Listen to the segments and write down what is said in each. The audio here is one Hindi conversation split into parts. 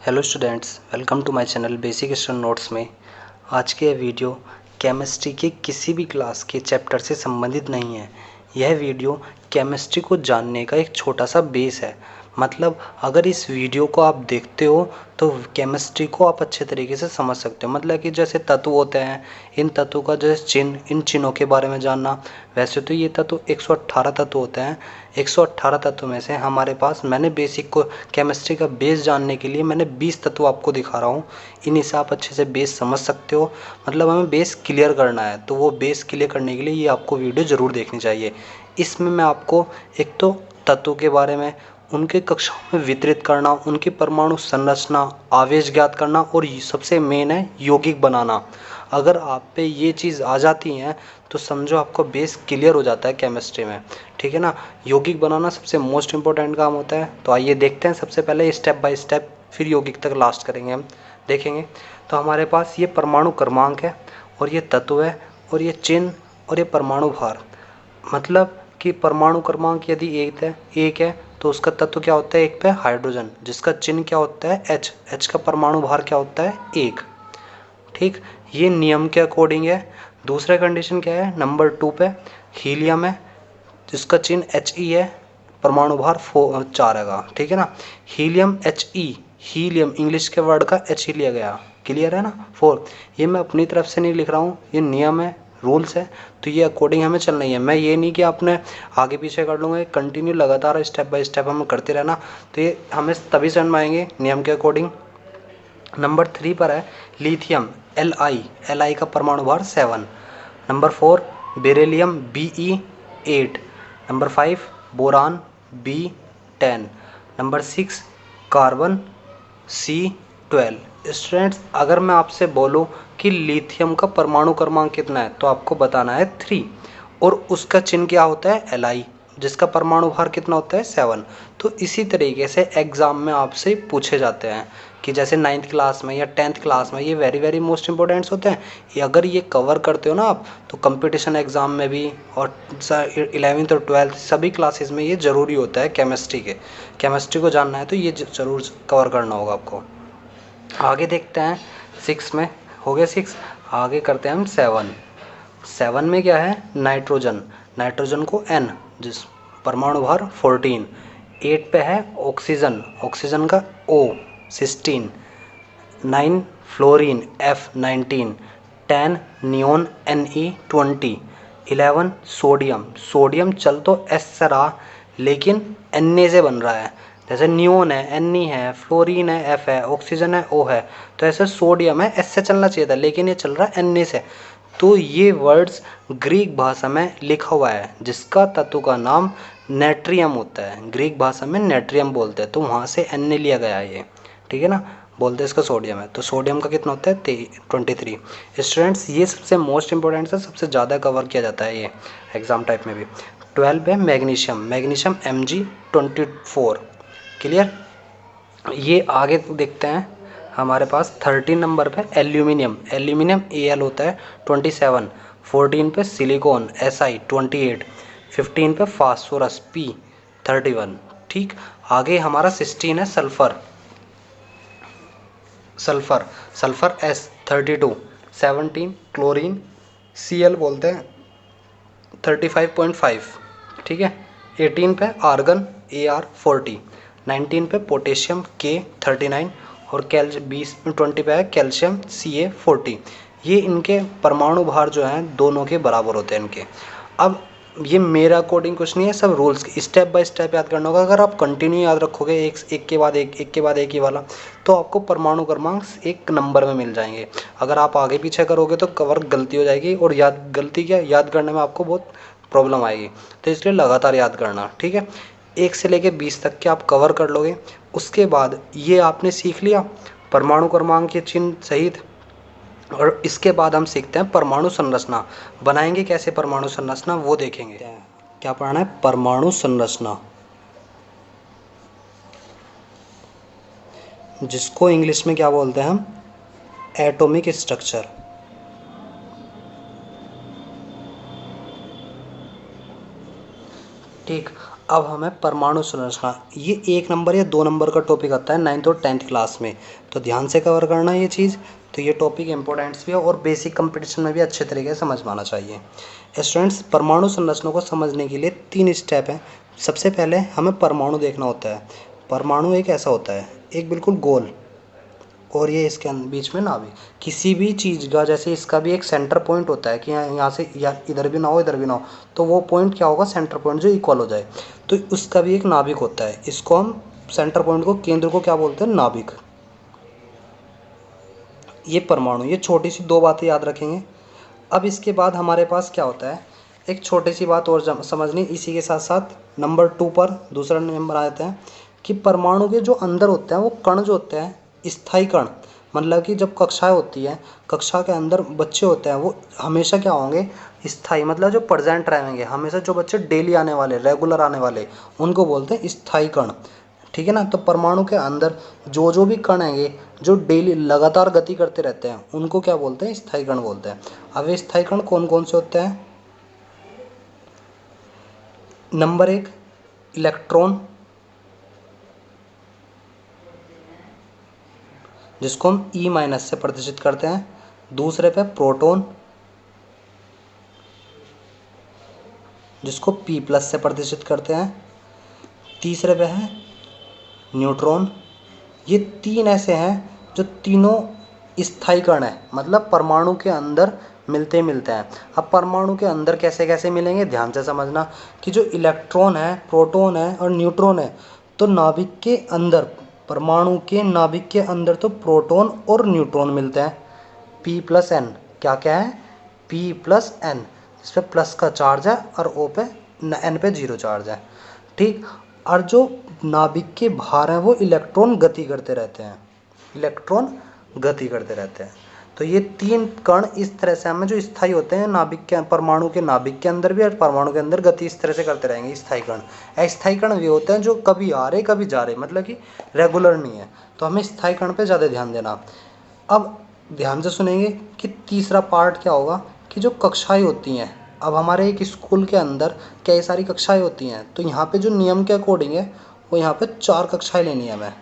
Hello students, welcome to my channel basic study notes में। आज के वीडियो केमिस्ट्री के किसी भी क्लास के चैप्टर से संबंधित नहीं है। यह वीडियो केमिस्ट्री को जानने का एक छोटा सा बेस है। मतलब अगर इस वीडियो को आप देखते हो तो केमिस्ट्री को आप अच्छे तरीके से समझ सकते हो। मतलब कि जैसे तत्व होते हैं, इन तत्वों का जैसे चिन्ह, इन चिन्हों के बारे में जानना। वैसे तो ये तत्व 118 तत्व होते हैं। 118 तत्व में से हमारे पास मैंने बेसिक को केमिस्ट्री का बेस जानने के लिए मैंने 20 तत्व आपको दिखा रहा हूँ। इन्हीं से आप अच्छे से बेस समझ सकते हो। मतलब हमें बेस क्लियर करना है, तो वो बेस क्लियर करने के लिए ये आपको वीडियो ज़रूर देखनी चाहिए। इसमें मैं आपको एक तो तत्वों के बारे में, उनके कक्षाओं में वितरित करना, उनकी परमाणु संरचना, आवेश ज्ञात करना और सबसे मेन है यौगिक बनाना। अगर आप पे ये चीज़ आ जाती हैं तो समझो आपको बेस क्लियर हो जाता है केमिस्ट्री में। ठीक है ना। यौगिक बनाना सबसे मोस्ट इम्पोर्टेंट काम होता है। तो आइए देखते हैं सबसे पहले स्टेप बाय स्टेप, फिर यौगिक तक लास्ट करेंगे हम, देखेंगे। तो हमारे पास ये परमाणु क्रमांक है और ये तत्व है और ये चिन्ह और ये परमाणु भार। मतलब कि परमाणु क्रमांक यदि एक है तो उसका तत्व क्या होता है, एक पे हाइड्रोजन, जिसका चिन्ह क्या होता है H। H का परमाणु भार क्या होता है, एक। ठीक, ये नियम के अकॉर्डिंग है। दूसरा कंडीशन क्या है, नंबर 2 पे हीलियम है जिसका चिन्ह He है, परमाणु भार 4 है। ठीक है ना। हीलियम He, हीलियम इंग्लिश के वर्ड का H ही लिया गया। क्लियर है ना। 4, ये मैं अपनी तरफ से नहीं लिख रहा हूँ, ये नियम है, रूल्स है, तो ये अकॉर्डिंग हमें चलना ही है। मैं ये नहीं कि आपने आगे पीछे कर लूँगा, कंटिन्यू लगातार स्टेप बाय स्टेप हमें करते रहना, तो ये हमें तभी समझ में आएंगे नियम के अकॉर्डिंग। नंबर 3 पर है लिथियम Li का परमाणु भार 7। Number 4 beryllium Be8। Number 5 boron B10। Number 6 carbon C12। Students, अगर मैं आपसे बोलूं कि लिथियम का परमाणु क्रमांक कितना है तो आपको बताना है 3 और उसका चिन्ह क्या होता है Li, जिसका परमाणु भार कितना होता है 7। तो इसी तरीके से एग्ज़ाम में आपसे पूछे जाते हैं कि जैसे 9th क्लास में या 10th क्लास में ये वेरी वेरी मोस्ट इंपॉर्टेंट्स होते हैं। ये अगर ये कवर करते हो ना आप, तो कंपटीशन एग्ज़ाम में भी और 11th और 12th सभी क्लासेस में ये ज़रूरी होता है। केमिस्ट्री को जानना है तो ये ज़रूर कवर करना होगा आपको। आगे देखते हैं 6 में, हो गया 6। आगे करते हैं हम 7 में क्या है, नाइट्रोजन को N, जिस परमाणु भार 14। 8 पे है ऑक्सीजन का O 16। 9 fluorine F19। 10 neon Ne 20। 11 sodium चल तो S से रहा लेकिन Na से बन रहा है। जैसे नियोन है Ne है, फ्लोरीन है F है, ऑक्सीजन है O है, तो ऐसे सोडियम है S से चलना चाहिए था लेकिन ये चल रहा है Na से। तो ये वर्ड्स ग्रीक भाषा में लिखा हुआ है जिसका तत्व का नाम नेट्रियम होता है। ग्रीक भाषा में नेट्रियम बोलते हैं, तो वहाँ से Na लिया गया है ये। ठीक है ना। बोलते हैं इसका सोडियम है, तो सोडियम का कितना होता है 23। स्टूडेंट्स, ये सबसे मोस्ट इंपॉर्टेंट है, सबसे ज़्यादा कवर किया जाता है ये एग्जाम टाइप में भी। 12 है मैग्नीशियम Mg24। क्लियर। ये आगे देखते हैं हमारे पास 13 नंबर पे एल्यूमिनियम Al होता है 27। 14 पे सिलिकॉन Si 28। 15 पे फास्फोरस P31। ठीक, आगे हमारा 16 है सल्फर S32। 17 क्लोरीन Cl बोलते हैं 35.5। ठीक है। 18 पे आर्गन Ar40। 19 पे पोटेशियम K39 और 20 पे है कैल्शियम Ca40। ये इनके परमाणु भार जो हैं दोनों के बराबर होते हैं इनके। अब ये मेरा अकॉर्डिंग कुछ नहीं है, सब रूल्स स्टेप बाय स्टेप याद करना होगा। अगर आप कंटिन्यू याद रखोगे एक के बाद एक ही वाला, तो आपको परमाणु क्रमांक एक नंबर में मिल जाएंगे। अगर आप आगे पीछे करोगे तो कवर गलती हो जाएगी और याद करने में आपको बहुत प्रॉब्लम आएगी। तो इसलिए लगातार याद करना। ठीक है। 1 से लेके 20 तक के आप कवर कर लोगे। उसके बाद ये आपने सीख लिया परमाणु क्रमांक के चिन्ह सहित, और इसके बाद हम सीखते हैं परमाणु संरचना। बनाएंगे कैसे परमाणु संरचना वो देखेंगे। क्या पढ़ना है, परमाणु संरचना, जिसको इंग्लिश में क्या बोलते हैं हम, एटॉमिक स्ट्रक्चर। ठीक, अब हमें परमाणु संरचना, ये 1 नंबर या 2 नंबर का टॉपिक आता है 9th और 10th क्लास में, तो ध्यान से कवर करना ये चीज़। तो ये टॉपिक इंपॉर्टेंट्स भी है और बेसिक कंपटीशन में भी अच्छे तरीके से समझ में आना चाहिए। स्टूडेंट्स, परमाणु संरचना को समझने के लिए 3 स्टेप हैं। सबसे पहले हमें परमाणु देखना होता है। परमाणु एक ऐसा होता है, एक बिल्कुल गोल, और ये इसके बीच में नाभिक। किसी भी चीज़ का, जैसे इसका भी एक सेंटर पॉइंट होता है कि यहाँ से या इधर भी ना हो इधर भी ना हो, तो वो पॉइंट क्या होगा, सेंटर पॉइंट जो इक्वल हो जाए, तो उसका भी एक नाभिक होता है। इसको हम सेंटर पॉइंट को, केंद्र को क्या बोलते हैं, नाभिक। ये परमाणु, ये छोटी सी 2 बातें याद रखेंगे। अब इसके बाद हमारे पास क्या होता है, एक छोटी सी बात और समझनी, इसी के साथ साथ नंबर 2 पर दूसरा नंबर आ जाता है कि परमाणु के जो अंदर होते हैं वो कण जो होते हैं, स्थायी कण, मतलब कि जब कक्षाएं होती हैं, कक्षा के अंदर बच्चे होते हैं वो हमेशा क्या होंगे, स्थायी, मतलब जो प्रेजेंट रहेंगे हमेशा। जो बच्चे डेली आने वाले, रेगुलर आने वाले, उनको बोलते हैं स्थायी कण। ठीक है ना। तो परमाणु के अंदर जो भी कण हैंगे जो डेली लगातार गति करते रहते हैं, उनको क्या बोलते हैं, स्थायी कण बोलते हैं। अब ये स्थायी कण कौन कौन से होते हैं? नंबर 1 इलेक्ट्रॉन, जिसको हम E- से प्रदर्शित करते हैं। दूसरे पे प्रोटॉन, जिसको P+ से प्रदर्शित करते हैं। तीसरे पे है न्यूट्रॉन। ये 3 ऐसे हैं जो तीनों स्थायी कण हैं, मतलब परमाणु के अंदर मिलते हैं। अब परमाणु के अंदर कैसे कैसे मिलेंगे, ध्यान से समझना कि जो इलेक्ट्रॉन है, प्रोटॉन है और न्यूट्रॉन है, तो नाभिक के अंदर, परमाणु के नाभिक के अंदर तो प्रोटॉन और न्यूट्रॉन मिलते हैं। P+N, क्या क्या है, P+N, इस पे प्लस का चार्ज है और O पे, N पे 0 चार्ज है। ठीक। और जो नाभिक के बाहर हैं वो इलेक्ट्रॉन गति करते रहते हैं, इलेक्ट्रॉन गति करते रहते हैं। तो ये 3 कण इस तरह से हमें जो स्थायी होते हैं नाभिक के, परमाणु के नाभिक के अंदर भी और परमाणु के अंदर गति इस तरह से करते रहेंगे, स्थायी कण। अस्थायी कण वे होते हैं जो कभी आ रहे कभी जा रहे, मतलब कि रेगुलर नहीं है। तो हमें स्थायी कण पे ज़्यादा ध्यान देना। अब ध्यान से सुनेंगे कि तीसरा पार्ट क्या होगा, कि जो कक्षाएं होती हैं। अब हमारे एक स्कूल के अंदर कई सारी कक्षाएं होती हैं, तो यहाँ पे जो नियम के अकॉर्डिंग है वो यहाँ पे 4 कक्षाएं लेनी है हमें।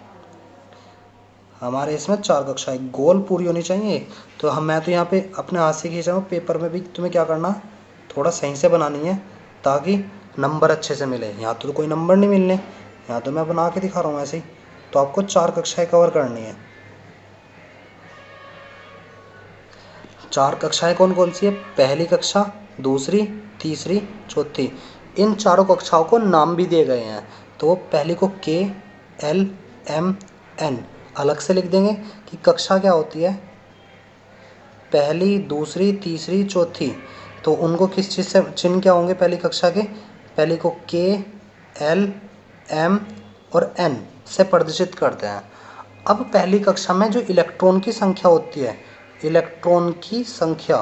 हमारे इसमें 4 कक्षाएं गोल पूरी होनी चाहिए। तो मैं तो यहाँ पे अपने हाथ से खींच रहा हूँ, पेपर में भी तुम्हें क्या करना, थोड़ा सही से बनानी है ताकि नंबर अच्छे से मिले। यहाँ तो कोई नंबर नहीं मिलने, यहाँ तो मैं बना के दिखा रहा हूँ ऐसे ही। तो आपको 4 कक्षाएं कवर करनी है। 4 कक्षाएं कौन कौन सी है, पहली कक्षा, दूसरी, तीसरी, चौथी। इन चारों कक्षाओं को नाम भी दिए गए हैं। तो पहली को KLMN अलग से लिख देंगे कि कक्षा क्या होती है, पहली, दूसरी, तीसरी, चौथी। तो उनको किस चीज़ से चिन्ह क्या होंगे पहली कक्षा के, पहली को KLM और N से प्रदर्शित करते हैं। अब पहली कक्षा में जो इलेक्ट्रॉन की संख्या होती है, इलेक्ट्रॉन की संख्या,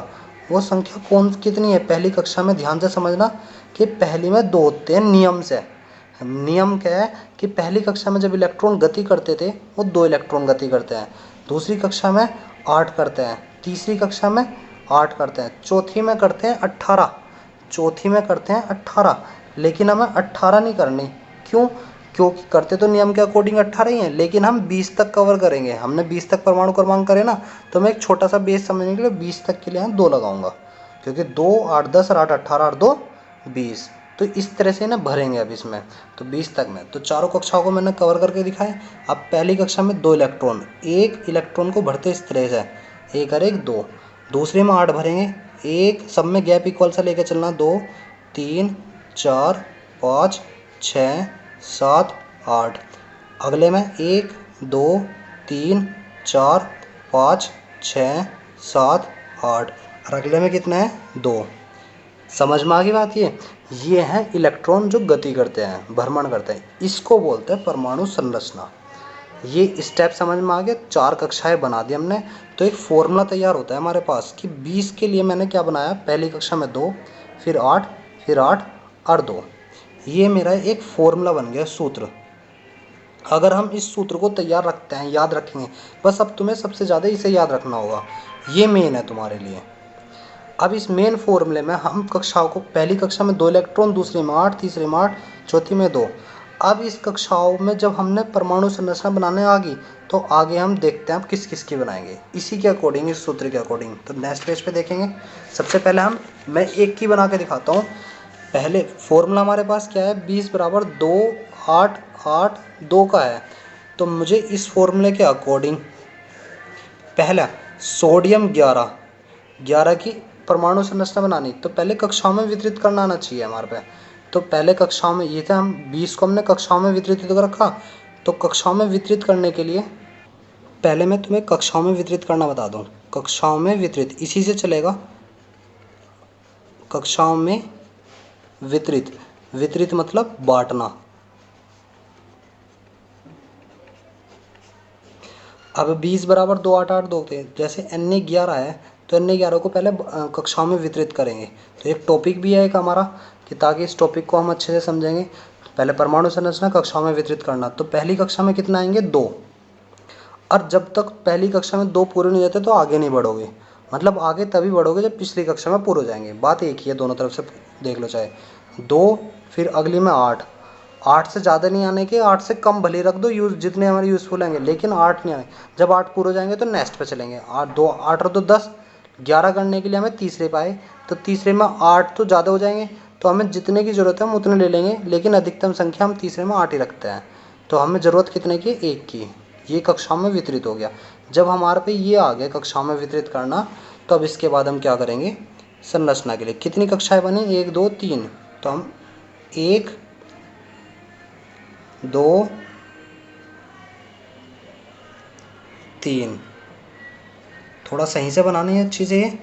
वो संख्या कौन कितनी है पहली कक्षा में, ध्यान से समझना कि पहली में 2 होते हैं नियम से। नियम क्या है कि पहली कक्षा में जब इलेक्ट्रॉन गति करते थे वो 2 इलेक्ट्रॉन गति करते हैं, दूसरी कक्षा में 8 करते हैं, तीसरी कक्षा में 8 करते हैं, चौथी में करते हैं 18, चौथी में करते हैं 18। लेकिन हमें 18 नहीं करनी, क्यों, क्योंकि करते तो नियम के अकॉर्डिंग 18 ही हैं, लेकिन हम 20 तक कवर करेंगे। हमने 20 तक परमाणु क्रमांक करे ना, तो मैं एक छोटा सा बेस समझने के लिए 20 तक के लिए यहाँ 2 लगाऊंगा, क्योंकि 2 8 10 और 8 18 और 2 20। तो इस तरह से ना भरेंगे अब इसमें, तो 20 तक में। तो चारों कक्षाओं को मैंने कवर करके दिखाया। अब पहली कक्षा में 2 इलेक्ट्रॉन, एक इलेक्ट्रॉन को भरते इस तरह से, 1 और 1 2। दूसरे में 8 भरेंगे, एक सब में गैप इक्वल सा लेकर चलना, 2 3 4 5 6 7 8। अगले में 1 2 3 4 5 6 7 8, और अगले में कितना है, 2। समझ में आ गई बात। ये हैं इलेक्ट्रॉन जो गति करते हैं, भ्रमण करते हैं, इसको बोलते हैं परमाणु संरचना। ये स्टेप समझ में आ गया। 4 कक्षाएं बना दी हमने, तो एक फॉर्मूला तैयार होता है हमारे पास कि 20 के लिए मैंने क्या बनाया, पहली कक्षा में 2, फिर 8, फिर 8 और 2। ये मेरा एक फॉर्मूला बन गया, सूत्र। अगर हम इस सूत्र को तैयार रखते हैं, याद रखेंगे, बस अब तुम्हें सबसे ज़्यादा इसे याद रखना होगा, ये मेन है तुम्हारे लिए। अब इस मेन फॉर्मूले में हम कक्षाओं को, पहली कक्षा में 2 इलेक्ट्रॉन, दूसरी में 8, तीसरी में 8, चौथी में 2। अब इस कक्षाओं में जब हमने परमाणु संरचना बनाने आ गई तो आगे हम देखते हैं अब किस किस की बनाएंगे इसी के अकॉर्डिंग, इस सूत्र के अकॉर्डिंग। तो नेक्स्ट पेज पे देखेंगे। सबसे पहले मैं एक की बना के दिखाता हूँ। पहले फॉर्मूला हमारे पास क्या है, 20 बराबर 2 8 8 2 का है। तो मुझे इस फॉर्मूले के अकॉर्डिंग पहला सोडियम 11 की परमाणु संरचना बनानी, तो पहले कक्षाओं में वितरित करना आना चाहिए हमारे पे। तो पहले कक्षाओं में ये था, हम 20 को हमने कक्षाओं में वितरित तो रखा। तो कक्षाओं में वितरित करने के लिए पहले मैं तुम्हें कक्षाओं में वितरित करना बता दूं। कक्षाओं में वितरित इसी से चलेगा, कक्षाओं में वितरित मतलब बांटना। अब 20 बराबर 2 8 8 2 थे, जैसे Na11 है तो Na11 को पहले कक्षाओं में वितरित करेंगे। तो एक टॉपिक भी है एक हमारा, कि ताकि इस टॉपिक को हम अच्छे से समझेंगे। पहले परमाणु संरचना कक्षाओं में वितरित करना। तो पहली कक्षा में कितना आएंगे, 2। और जब तक पहली कक्षा में 2 पूरे नहीं होते तो आगे नहीं बढ़ोगे, मतलब आगे तभी बढ़ोगे जब पिछली कक्षा में पूरे हो जाएंगे। बात एक ही है, दोनों तरफ से देख लो। चाहे 2, फिर अगली में 8। 8 से ज़्यादा नहीं आने के, 8 से कम भले रख दो, जितने हमारे यूज़फुल होंगे, लेकिन 8 नहीं आए। जब 8 पूरे हो जाएंगे तो नेक्स्ट पे चलेंगे। 8 और 2 10, 11 करने के लिए हमें तीसरे पाए। तो तीसरे में 8 तो ज़्यादा हो जाएंगे, तो हमें जितने की ज़रूरत है हम उतने ले लेंगे, लेकिन अधिकतम संख्या हम तीसरे में 8 ही रखते हैं। तो हमें ज़रूरत कितने की, 1 की। ये कक्षाओं में वितरित हो गया। जब हमारे पे ये आ गया कक्षाओं में वितरित करना, तो अब इसके बाद हम क्या करेंगे, संरचना के लिए कितनी कक्षाएं बनी, 1 2 3। तो हम 1 2 3 थोड़ा सही से बनानी है अच्छी से ये,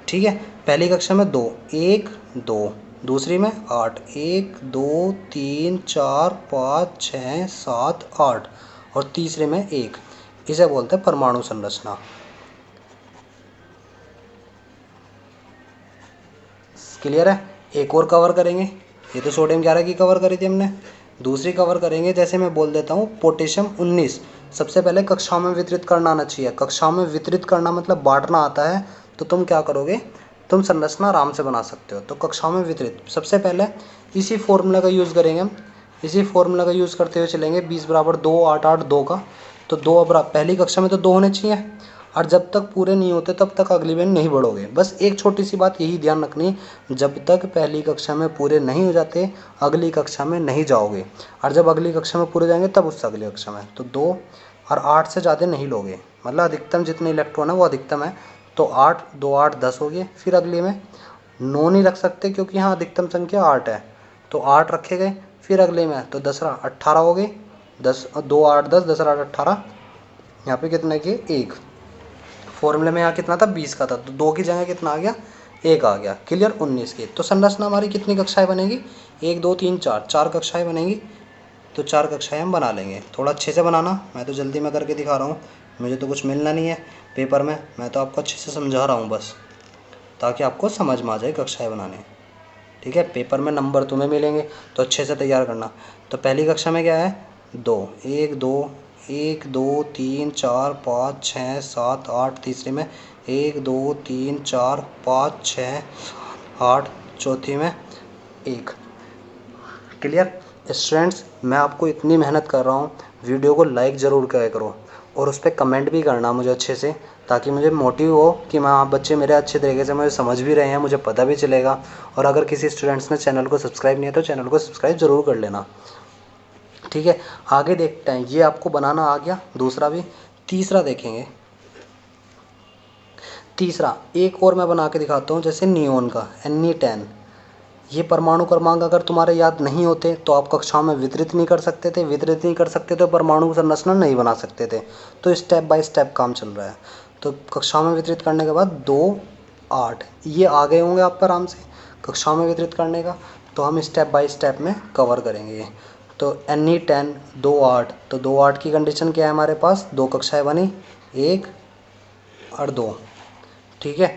ठीक है। पहली कक्षा में 2 1 2, दूसरी में 8 1 2 3 4 5 6 7 8, और तीसरे में 1। इसे बोलते हैं परमाणु संरचना। क्लियर है। एक और कवर करेंगे, ये तो सोडियम 11 की कवर करी थी हमने। दूसरी कवर करेंगे, जैसे मैं बोल देता हूँ पोटेशियम 19। सबसे पहले कक्षाओं में वितरित करना आना चाहिए। कक्षाओं में वितरित करना मतलब बांटना आता है। तो तुम क्या करोगे, तुम संरचना आराम से बना सकते हो। तो कक्षाओं में वितरित सबसे पहले इसी फॉर्मूला का यूज़ करेंगे हम। इसी फॉर्मूला का यूज़ करते हुए चलेंगे। 20 बराबर 2 8 8 2 का। तो 2 पहली कक्षा में तो 2 होने चाहिए, और जब तक पूरे नहीं होते तब तक अगली में नहीं बढ़ोगे। बस एक छोटी सी बात यही ध्यान रखनी, जब तक पहली कक्षा में पूरे नहीं हो जाते अगली कक्षा में नहीं जाओगे, और जब अगली कक्षा में पूरे जाएंगे तब उससे अगली कक्षा में। तो 2 और 8 से ज़्यादा नहीं लोगे, मतलब अधिकतम जितने इलेक्ट्रॉन है वो अधिकतम है। तो 8 2 8 10 हो गए। फिर अगली में 9 नहीं रख सकते क्योंकि यहाँ अधिकतम संख्या 8 है, तो 8 रखे गए। फिर अगले में तो 10 18 हो गए। 10 2 8 10 10 8 18, यहाँ पे कितने के 1। फॉर्मूले में यहाँ कितना था, 20 का था, तो 2 की जगह कितना आ गया, 1 आ गया। क्लियर, 19 की। तो संरचना हमारी कितनी कक्षाएं बनेगी, 1 2 3 4, 4 कक्षाएं बनेगी। तो 4 कक्षाएं हम बना लेंगे। थोड़ा अच्छे से बनाना, मैं तो जल्दी में करके दिखा रहा हूँ, मुझे तो कुछ मिलना नहीं है पेपर में, मैं तो आपको अच्छे से समझा रहा हूँ बस, ताकि आपको समझ में आ जाए कक्षाएँ बनाने। ठीक है, पेपर में नंबर तुम्हें मिलेंगे तो अच्छे से तैयार करना। तो पहली कक्षा में क्या है, 2 1 2 1 2 3 4 5 6 7 8, तीसरी में 1 2 3 4 5 6 8, चौथी में 1। क्लियर स्टूडेंट्स, मैं आपको इतनी मेहनत कर रहा हूँ, वीडियो को लाइक ज़रूर किया करो, और उस पर कमेंट भी करना मुझे अच्छे से, ताकि मुझे मोटिव हो कि मैं आप बच्चे मेरे अच्छे तरीके से मुझे समझ भी रहे हैं, मुझे पता भी चलेगा। और अगर किसी स्टूडेंट्स ने चैनल को सब्सक्राइब नहीं है तो चैनल को सब्सक्राइब ज़रूर कर लेना। ठीक है, आगे देखते हैं। ये आपको बनाना आ गया, दूसरा भी। तीसरा देखेंगे। तीसरा एक और मैं बना के दिखाता हूँ, जैसे नियोन का Ne10। ये परमाणु क्रमांक अगर तुम्हारे याद नहीं होते तो आप कक्षाओं में वितरित नहीं कर सकते थे, वितरित नहीं कर सकते तो परमाणु संरचना नहीं बना सकते थे। तो स्टेप बाय स्टेप काम चल रहा है। तो कक्षाओं में वितरित करने के बाद 2 8 ये आ गए होंगे आप पर आराम से कक्षाओं में वितरित करने का। तो हम स्टेप बाय स्टेप में कवर करेंगे ये। तो Ne10 2 8, तो 2 8 की कंडीशन क्या है हमारे पास, 2 कक्षाएँ बनी, 1 और 2। ठीक है,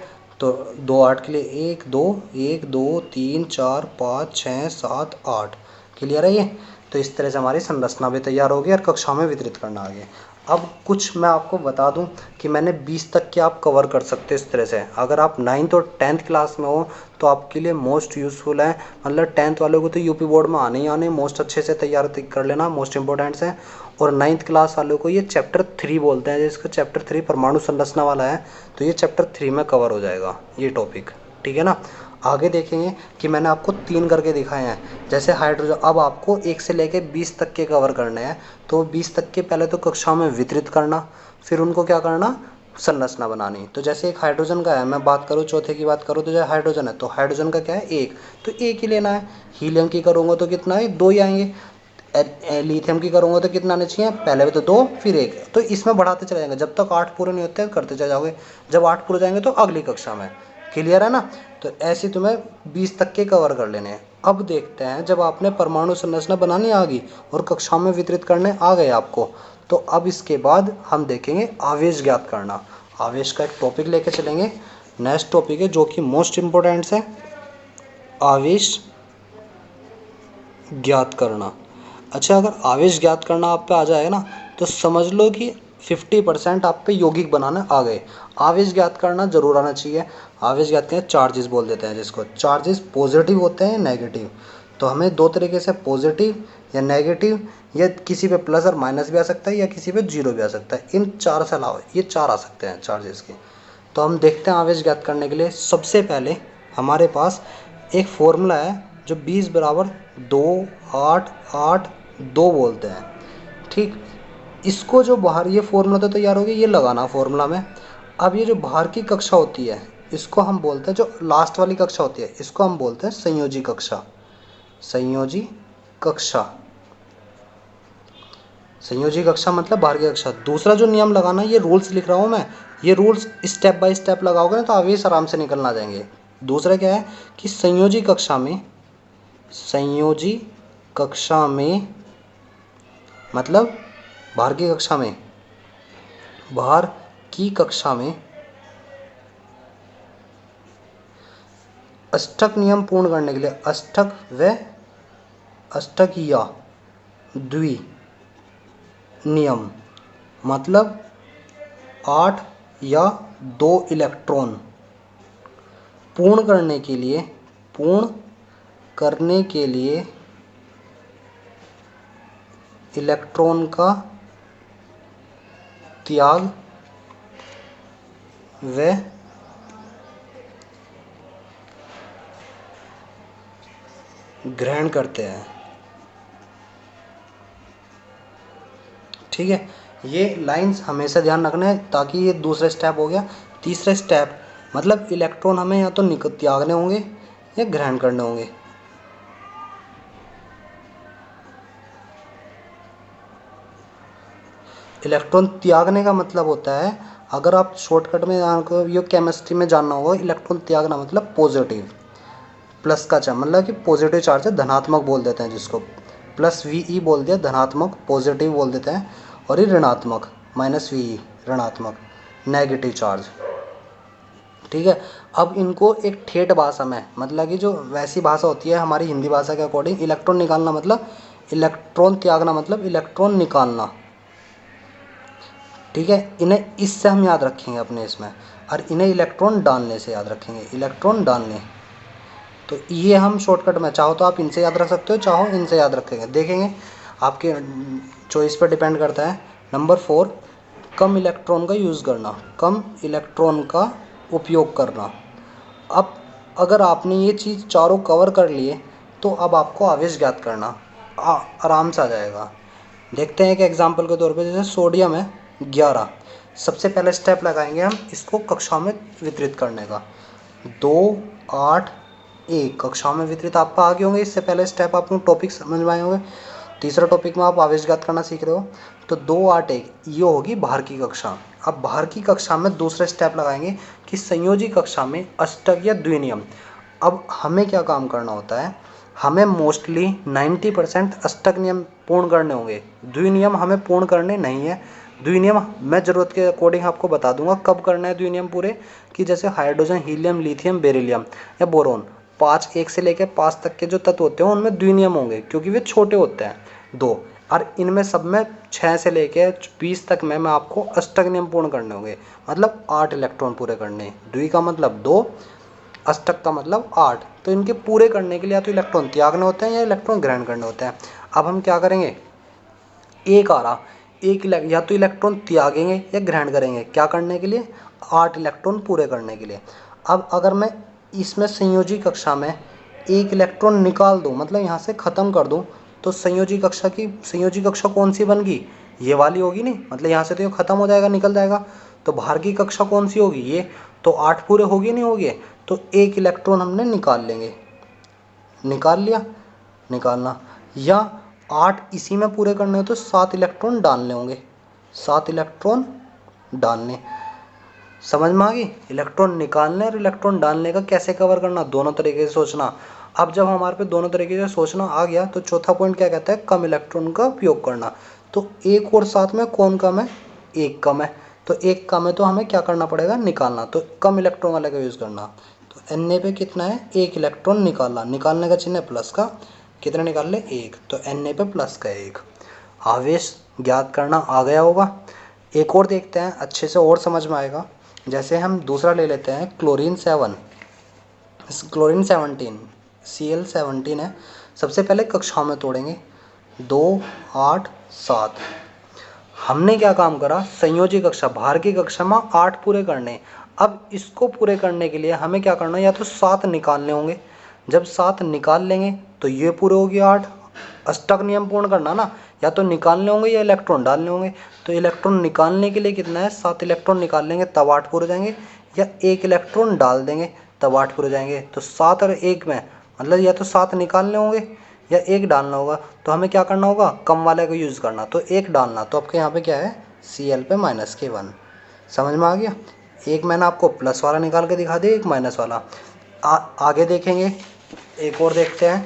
तो 2 8 के लिए 1 2 1 2 3 4 5 6 7 8। क्लियर है ये। तो इस तरह से हमारी संरचना भी तैयार होगी और कक्षाओं में वितरित करना आ गया। अब कुछ मैं आपको बता दूं कि मैंने 20 तक के आप कवर कर सकते हैं इस तरह से। अगर आप 9th और 10th क्लास में हो तो आपके लिए मोस्ट यूज़फुल है। मतलब 10th वालों को तो यूपी बोर्ड में आने ही आने, मोस्ट अच्छे से तैयार कर लेना, मोस्ट इंपॉर्टेंट्स है। और 9th क्लास वालों को ये चैप्टर 3 बोलते हैं, जिसका चैप्टर 3 परमाणु संरचना वाला है, तो ये चैप्टर 3 में कवर हो जाएगा ये टॉपिक, ठीक है ना। आगे देखेंगे कि मैंने आपको 3 करके दिखाए हैं। जैसे हाइड्रोजन, अब आपको 1 से लेके 20 तक के कवर करने हैं, तो 20 तक के पहले तो कक्षाओं में वितरित करना, फिर उनको क्या करना, संरचना बनानी। तो जैसे एक हाइड्रोजन का है, मैं बात करूँ चौथे की बात करूँ तो जैसे हाइड्रोजन है, तो हाइड्रोजन का क्या है, एक, तो एक ही लेना है। हीलियम की करूँगा तो कितना है, 2 ही आएंगे। लिथियम की करूँगा तो कितना आने चाहिए, पहले भी तो 2 फिर 1, तो इसमें बढ़ाते चले जाएंगे जब तक 8 पूरे नहीं होते करते चले जाओगे। जब 8 पूरे जाएंगे तो अगली कक्षा में, क्लियर है ना। तो ऐसे तुम्हें 20 तक के कवर कर लेने हैं। अब देखते हैं, जब आपने परमाणु संरचना बनानी आ गई और कक्षाओं में वितरित करने आ गए आपको, तो अब इसके बाद हम देखेंगे आवेश ज्ञात करना। आवेश का एक टॉपिक लेके चलेंगे, नेक्स्ट टॉपिक है जो कि मोस्ट इम्पोर्टेंट है, आवेश ज्ञात करना। अच्छा, अगर आवेश ज्ञात करना आप पे आ जाए ना, तो समझ लो कि 50% आप पे यौगिक बनाने आ गए। आवेश ज्ञात करना जरूर आना चाहिए। आवेश ज्ञात करें, चार्जेस बोल देते हैं जिसको। चार्जेस पॉजिटिव होते हैं या नेगेटिव, तो हमें 2 तरीके से, पॉजिटिव या नेगेटिव, या किसी पे प्लस और माइनस भी आ सकता है या किसी पे जीरो भी आ सकता है। इन 4 से अलावा ये 4 आ सकते हैं चार्जेस के। तो हम देखते हैं आवेश ज्ञात करने के लिए सबसे पहले हमारे पास एक फॉर्मूला है जो 20 बराबर 2 8 8 2 बोलते हैं, ठीक। इसको जो बाहर ये फॉर्मूला तो तैयार हो गया, ये लगाना फॉर्मूला में। अब ये जो बाहर की कक्षा होती है इसको हम बोलते हैं, जो लास्ट वाली कक्षा होती है इसको हम बोलते हैं संयोजी कक्षा। संयोजी कक्षा, संयोजी कक्षा मतलब बाहर की कक्षा। दूसरा जो नियम लगाना, ये रूल्स लिख रहा हूँ मैं, ये रूल्स स्टेप बाय स्टेप लगाओगे ना तो आवेश आराम से निकलना आ जाएंगे। दूसरा क्या है कि संयोजी कक्षा में, संयोजी कक्षा में मतलब बाहर की कक्षा में, बाहर की कक्षा में अष्टक नियम पूर्ण करने के लिए, अष्टक व अष्टक या द्वि नियम मतलब 8 या 2 इलेक्ट्रॉन पूर्ण करने के लिए, पूर्ण करने के लिए इलेक्ट्रॉन का त्याग व ग्रहण करते हैं, ठीक है। ये लाइंस हमेशा ध्यान रखना है, ताकि ये दूसरा स्टेप हो गया। तीसरा स्टेप मतलब इलेक्ट्रॉन हमें या तो त्यागने होंगे या ग्रहण करने होंगे। इलेक्ट्रॉन त्यागने का मतलब होता है, अगर आप शॉर्टकट में आपको ये केमिस्ट्री में जानना होगा, इलेक्ट्रॉन त्यागना मतलब पॉजिटिव, प्लस का चार्ज मतलब कि पॉजिटिव चार्ज है, धनात्मक बोल देते हैं जिसको, प्लस वी बोल दिया धनात्मक, पॉजिटिव बोल देते हैं, और ये ऋणात्मक माइनस वी ऋणात्मक, नेगेटिव चार्ज, ठीक है। अब इनको एक ठेठ भाषा में, मतलब कि जो वैसी भाषा होती है हमारी हिंदी भाषा के अकॉर्डिंग, इलेक्ट्रॉन निकालना मतलब, इलेक्ट्रॉन त्यागना मतलब इलेक्ट्रॉन निकालना, ठीक है। इन्हें इससे हम याद रखेंगे अपने इसमें, और इन्हें इलेक्ट्रॉन डालने से याद रखेंगे, इलेक्ट्रॉन डालने। तो ये हम शॉर्टकट में, चाहो तो आप इनसे याद रख सकते हो, चाहो इनसे याद रखेंगे, देखेंगे आपके चॉइस पर डिपेंड करता है। नंबर 4, कम इलेक्ट्रॉन का यूज़ करना, कम इलेक्ट्रॉन का उपयोग करना। अब अगर आपने ये चीज़ चारों कवर कर लिए, तो अब आपको आवेश ज्ञात करना आराम से आ जाएगा। देखते हैं कि एग्जाम्पल के तौर पे, जैसे सोडियम है 11, सबसे पहले स्टेप लगाएंगे हम इसको कक्षाओं में वितरित करने का। 2 8 1 कक्षाओं में वितरित आपको आगे होंगे, इससे पहले स्टेप आपको टॉपिक समझ में आए होंगे। तीसरा टॉपिक में आप आवेश ज्ञात करना सीख रहे हो, तो 2 8 1 ये होगी बाहर की कक्षा। अब बाहर की कक्षा में दूसरा स्टेप लगाएंगे कि संयोजी कक्षा में अष्टक या द्विनियम। अब हमें क्या काम करना होता है, हमें मोस्टली 90% अष्टक नियम पूर्ण करने होंगे, द्विनियम हमें पूर्ण करने नहीं है। द्विनियम मैं ज़रूरत के अकॉर्डिंग आपको बता दूंगा कब करना है द्विनियम पूरे, कि जैसे हाइड्रोजन, हीलियम, लिथियम, बेरिलियम या बोरोन, 5 1 से लेकर 5 तक के जो तत्व होते हैं उनमें द्विनियम होंगे, क्योंकि वे छोटे होते हैं। 2 और इनमें सब में 6 से लेके 20 तक में मैं आपको अष्टक नियम पूर्ण करने होंगे, मतलब 8 इलेक्ट्रॉन पूरे करने। द्वि का मतलब 2, अष्टक का मतलब 8। तो इनके पूरे करने के लिए या तो इलेक्ट्रॉन त्यागने होते हैं या इलेक्ट्रॉन ग्रहण करने होते हैं। अब हम क्या करेंगे, एक आ रहा, या तो इलेक्ट्रॉन त्यागेंगे या ग्रहण करेंगे, क्या करने के लिए, 8 इलेक्ट्रॉन पूरे करने के लिए। अब अगर मैं इसमें संयोजी कक्षा में एक इलेक्ट्रॉन निकाल दूं, मतलब यहाँ से ख़त्म कर दूं, तो संयोजी कक्षा कौन सी बन गई, ये वाली होगी नहीं, मतलब यहाँ से तो ये ख़त्म हो जाएगा, निकल जाएगा। तो बाहर की कक्षा कौन सी होगी, ये। तो 8 पूरे होगी नहीं होगी, तो एक इलेक्ट्रॉन हमने निकाल लेंगे, निकाल लिया, निकालना, या 8 इसी में पूरे करने हो तो 7 इलेक्ट्रॉन डालने होंगे, 7 इलेक्ट्रॉन डालने। समझ में आ गई, इलेक्ट्रॉन निकालने और इलेक्ट्रॉन डालने का कैसे कवर करना, दोनों तरीके से सोचना। अब जब हमारे पे दोनों तरीके से सोचना आ गया तो चौथा पॉइंट क्या कहता है, कम इलेक्ट्रॉन का उपयोग करना। तो एक और साथ में कौन कम है, एक कम है, तो एक कम है तो हमें क्या करना पड़ेगा, निकालना, तो कम इलेक्ट्रॉन वाले का यूज़ करना। तो एन पे कितना है, एक इलेक्ट्रॉन निकालना, निकालने का चिन्ह है प्लस का, कितने निकाल ले, एक, तो एन पे प्लस का एक। आवेश ज्ञात करना आ गया होगा। एक और देखते हैं, अच्छे से और समझ में आएगा। जैसे हम दूसरा ले लेते हैं, क्लोरीन 17 Cl17 है। सबसे पहले कक्षाओं में तोड़ेंगे, 2, 8, 7। हमने क्या काम करा, संयोजी कक्षा, बाहर की कक्षा में 8 पूरे करने। अब इसको पूरे करने के लिए हमें क्या करना है, या तो 7 निकालने होंगे। जब 7 निकाल लेंगे तो ये पूरे हो गए 8। अष्टक नियम पूर्ण करना ना, या तो निकालने होंगे या इलेक्ट्रॉन डालने होंगे। तो इलेक्ट्रॉन निकालने के लिए कितना है, 7 इलेक्ट्रॉन निकाल लेंगे तब 8 पूरे हो जाएंगे, या एक इलेक्ट्रॉन डाल देंगे तब 8 पूरे हो जाएंगे। तो 7 और 1 में, मतलब या तो 7 निकालने होंगे या एक डालना होगा। तो हमें क्या करना होगा, कम वाले को यूज़ करना, तो एक डालना। तो आपके यहाँ पे क्या है, Cl पे -K1। समझ में आ गया। एक मैंने आपको प्लस वाला निकाल के दिखा दिया, एक माइनस वाला। आगे देखेंगे, एक और देखते हैं,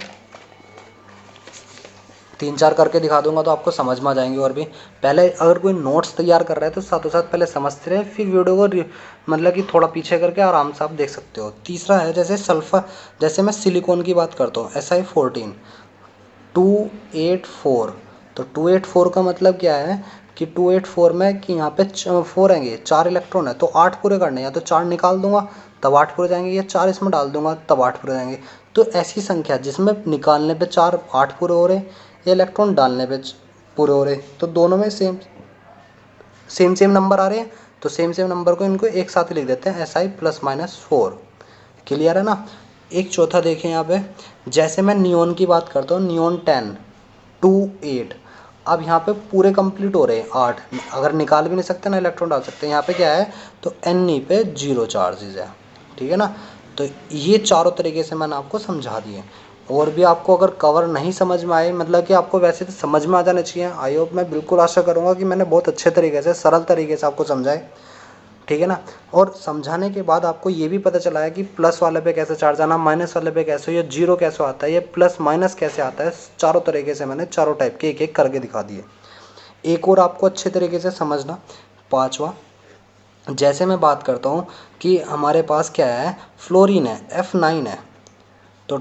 3-4 करके दिखा दूंगा तो आपको समझ में आ जाएंगे। और भी पहले अगर कोई नोट्स तैयार कर रहा है तो साथों साथ पहले समझते रहे, फिर वीडियो को मतलब कि थोड़ा पीछे करके आराम से आप देख सकते हो। तीसरा है, जैसे सल्फर, जैसे मैं सिलिकॉन की बात करता हूँ, Si14 284। तो 284 का मतलब क्या है कि 284 में कि यहाँ पे 4 आएंगे, 4 इलेक्ट्रॉन है, तो 8 पूरे करने, या तो 4 निकाल दूंगा तब 8 पूरे जाएंगे, या 4 इसमें डाल दूंगा तब 8 पूरे जाएंगे। तो ऐसी संख्या जिसमें निकालने पे 4 8 पूरे हो रहे, या इलेक्ट्रॉन डालने पे पूरे हो रहे, तो दोनों में सेम नंबर आ रहे हैं, तो सेम नंबर को इनको एक साथ लिख देते हैं, Si +-4। क्लियर है ना। एक चौथा देखें यहाँ पे, जैसे मैं नियोन की बात करता हूँ, नियोन 10 2 8। अब यहाँ पे पूरे कंप्लीट हो रहे हैं 8, अगर निकाल भी नहीं सकते ना इलेक्ट्रॉन डाल सकते हैं। यहाँ पे क्या है, तो Ne पे 0 चार्जेस है, ठीक है ना। तो ये चारों तरीके से मैंने आपको समझा दिए। और भी आपको अगर कवर नहीं समझ में आए, मतलब कि आपको वैसे तो समझ में आ जाना चाहिए, आई होप, मैं बिल्कुल आशा करूँगा कि मैंने बहुत अच्छे तरीके से, सरल तरीके से आपको समझाए, ठीक है ना। और समझाने के बाद आपको ये भी पता चला है कि प्लस वाले पे कैसे चार्ज आना, माइनस वाले पे कैसे, ये जीरो कैसे आता है, ये प्लस माइनस कैसे आता है। चारों तरीके से मैंने चारों टाइप के एक एक करके दिखा दिए। एक और आपको अच्छे तरीके से समझना, पांचवा, जैसे मैं बात करता हूँ कि हमारे पास क्या है, फ्लोरीन है, F9 है, तो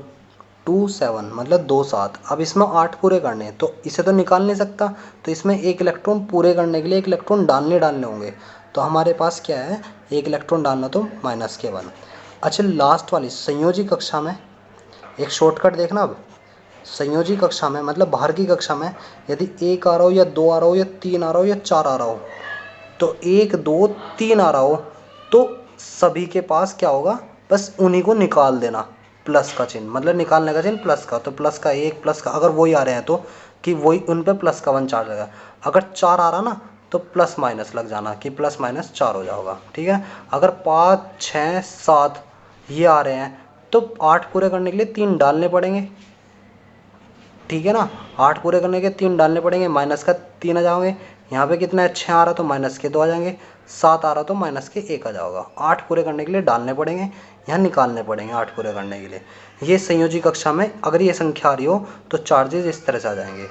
27 मतलब 2 7। अब इसमें 8 पूरे करने हैं, तो इसे तो निकाल नहीं सकता, तो इसमें एक इलेक्ट्रॉन पूरे करने के लिए एक इलेक्ट्रॉन डालने होंगे। तो हमारे पास क्या है, एक इलेक्ट्रॉन डालना, तो -K1। अच्छा, लास्ट वाली संयोजी कक्षा में एक शॉर्टकट देखना। अब संयोजी कक्षा में मतलब बाहर की कक्षा में यदि 1 आ रहा हो या 2 आ रहा हो या 3 आ रहा हो या 4 आ रहा हो, तो 1 2 3 आ रहा हो तो सभी के पास क्या होगा, बस उन्हीं को निकाल देना, प्लस का चिन्ह, मतलब निकालने का चिन्ह प्लस का, तो प्लस का 1 प्लस का, अगर वही आ रहे हैं तो कि वही उन पे प्लस का 1 चार्ज लगा। अगर 4 आ रहा ना तो प्लस माइनस लग जाना कि +-4 हो जाएगा, ठीक है। अगर 5 6 7 ये आ रहे हैं तो 8 पूरे करने के लिए 3 डालने पड़ेंगे, ठीक है ना। 8 पूरे करने के 3 डालने पड़ेंगे, माइनस का 3 आ जाओगे। यहाँ पे कितना है, 6 आ रहा तो -2 आ जाएंगे, 7 आ रहा तो -1 आ जाएगा। 8 पूरे करने के लिए डालने पड़ेंगे, यहाँ निकालने पड़ेंगे 8 पूरे करने के लिए। ये संयोजी कक्षा में अगर ये संख्या आ रही हो तो चार्जेस इस तरह से आ जाएंगे।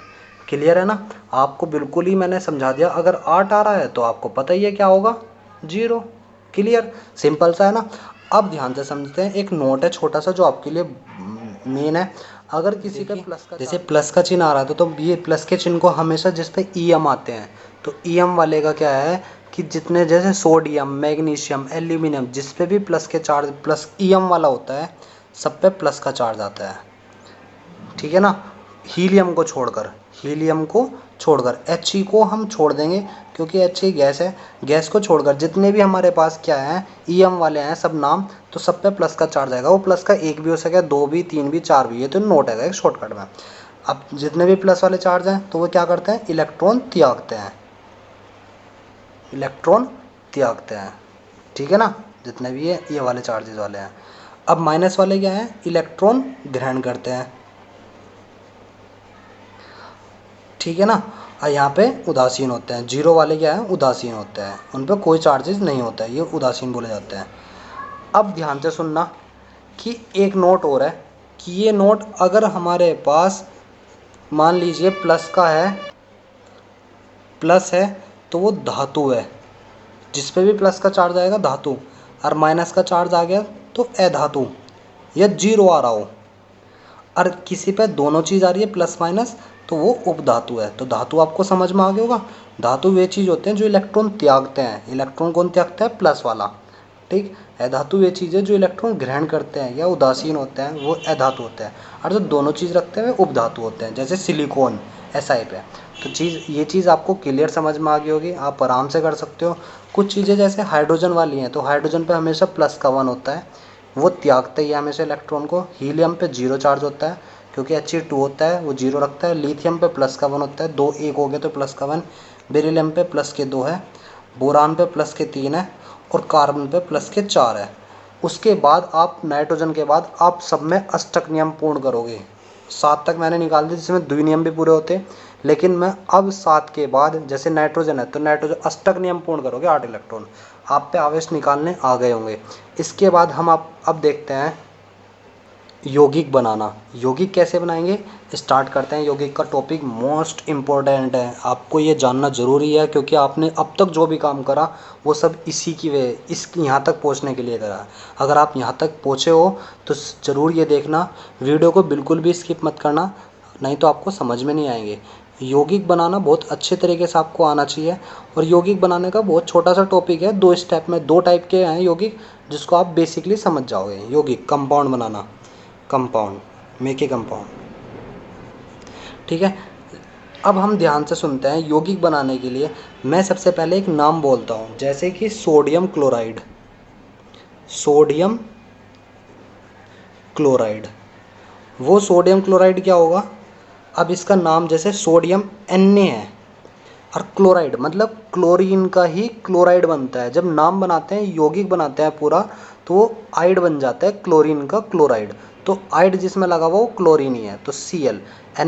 क्लियर है ना, आपको बिल्कुल ही मैंने समझा दिया। अगर 8 आ रहा है तो आपको पता ही है क्या होगा, 0। क्लियर, सिंपल सा है ना। अब ध्यान से समझते हैं, एक नोट है छोटा सा जो आपके लिए मेन है। अगर किसी का प्लस का जैसे प्लस का चिन्ह आ रहा था तो ये प्लस के चिन्ह को हमेशा जिस पे ईएम आते हैं तो ईएम वाले का क्या है कि जितने जैसे सोडियम, मैग्नीशियम, एल्यूमिनियम जिस पे भी प्लस के चार्ज प्लस ईएम वाला होता है सब पे प्लस का चार्ज आता है, ठीक है ना। हीलियम को छोड़कर He को हम छोड़ देंगे क्योंकि He गैस है। गैस को छोड़कर जितने भी हमारे पास क्या है ईएम वाले हैं सब नाम, तो सब पे प्लस का चार्ज आएगा। वो प्लस का एक भी हो सके, दो भी, तीन भी, चार भी, ये तो नोट है एक शॉर्टकट में। अब जितने भी प्लस वाले चार्ज हैं तो वो क्या करते हैं, इलेक्ट्रॉन त्यागते हैं, ठीक है ना। जितने भी ये वाले चार्जेस वाले हैं। अब माइनस वाले क्या हैं, इलेक्ट्रॉन ग्रहण करते हैं, ठीक है ना। और यहाँ पे उदासीन होते हैं। जीरो वाले क्या है, उदासीन होते हैं, उन पर कोई चार्जेस नहीं होता है, ये उदासीन बोले जाते हैं। अब ध्यान से सुनना कि एक नोट और है कि ये नोट अगर हमारे पास मान लीजिए प्लस है तो वो धातु है, जिस पे भी प्लस का चार्ज आएगा धातु, और माइनस का चार्ज आ गया तो अधातु या जीरो आ रहा हो, और किसी पे दोनों चीज़ आ रही है प्लस माइनस तो वो उपधातु है। तो धातु आपको समझ में आ गया होगा। धातु वे चीज़ होते हैं जो इलेक्ट्रॉन त्यागते हैं। इलेक्ट्रॉन कौन त्यागता है, प्लस वाला, ठीक। अधातु वे चीज़ है जो इलेक्ट्रॉन ग्रहण करते हैं या उदासीन होते हैं, वो अधातु होते हैं। और जो दोनों चीज़ रखते हैं वे उपधातु होते हैं, जैसे सिलिकॉन SI पे। तो ये चीज़ आपको क्लियर समझ में आ गई होगी, आप आराम से कर सकते हो। कुछ चीज़ें जैसे हाइड्रोजन वाली हैं तो हाइड्रोजन पे हमेशा प्लस का 1 होता है, वो त्यागता ही है हमेशा इलेक्ट्रॉन को। हीलियम पे 0 चार्ज होता है क्योंकि He2 होता है, वो 0 रखता है। लिथियम पे प्लस का 1 होता है, 2 1 हो गए तो प्लस का 1। बेरिलियम पे प्लस के 2 है, बोरान पे प्लस के 3 है, और कार्बन पे प्लस के 4 है। उसके बाद आप नाइट्रोजन के बाद आप सब में अष्टक नियम पूर्ण करोगे। 7 तक मैंने निकाल दिया जिसमें द्वि नियम भी पूरे होते, लेकिन मैं अब 7 के बाद जैसे नाइट्रोजन है तो नाइट्रोजन अष्टक नियम पूर्ण करोगे, 8 इलेक्ट्रॉन आप पे आवेश निकालने आ गए होंगे। इसके बाद हम अब देखते हैं यौगिक बनाना। यौगिक कैसे बनाएंगे, स्टार्ट करते हैं। यौगिक का टॉपिक मोस्ट इम्पोर्टेंट है, आपको ये जानना ज़रूरी है क्योंकि आपने अब तक जो भी काम करा वो सब इसी की यहाँ तक पहुँचने के लिए करा। अगर आप यहाँ तक पहुँचे हो तो ज़रूर ये देखना, वीडियो को बिल्कुल भी स्किप मत करना, नहीं तो आपको समझ में नहीं आएंगे। यौगिक बनाना बहुत अच्छे तरीके से आपको आना चाहिए, और यौगिक बनाने का बहुत छोटा सा टॉपिक है, 2 स्टेप में 2 टाइप के हैं यौगिक जिसको आप बेसिकली समझ जाओगे। यौगिक compound banana, make a compound, ठीक है। अब हम ध्यान से सुनते हैं। यौगिक बनाने के लिए मैं सबसे पहले एक नाम बोलता हूँ, जैसे कि सोडियम क्लोराइड। वो सोडियम क्लोराइड क्या होगा, अब इसका नाम जैसे सोडियम Na है, और क्लोराइड मतलब क्लोरीन का ही क्लोराइड बनता है। जब नाम बनाते हैं, यौगिक बनाते हैं पूरा, तो वो आइड बन जाता है, क्लोरीन का क्लोराइड। तो आइड जिसमें लगा हुआ वो क्लोरीन ही है। तो Cl